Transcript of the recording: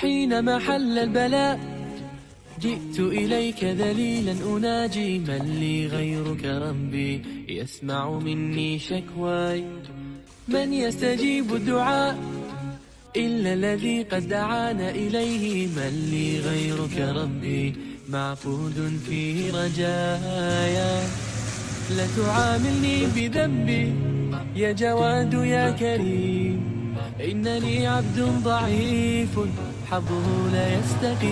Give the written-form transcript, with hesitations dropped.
حين محل البلاء جئت إليك ذليلا أناجي، من لي غيرك ربي يسمع مني شكواي. من يستجيب الدعاء إلا الذي قد دعانا إليه، من لي غيرك ربي معبود فيه رجايا. لا تعاملني بذنبي يا جواد يا كريم، إنني عبد ضعيف حظه لا يستقيم.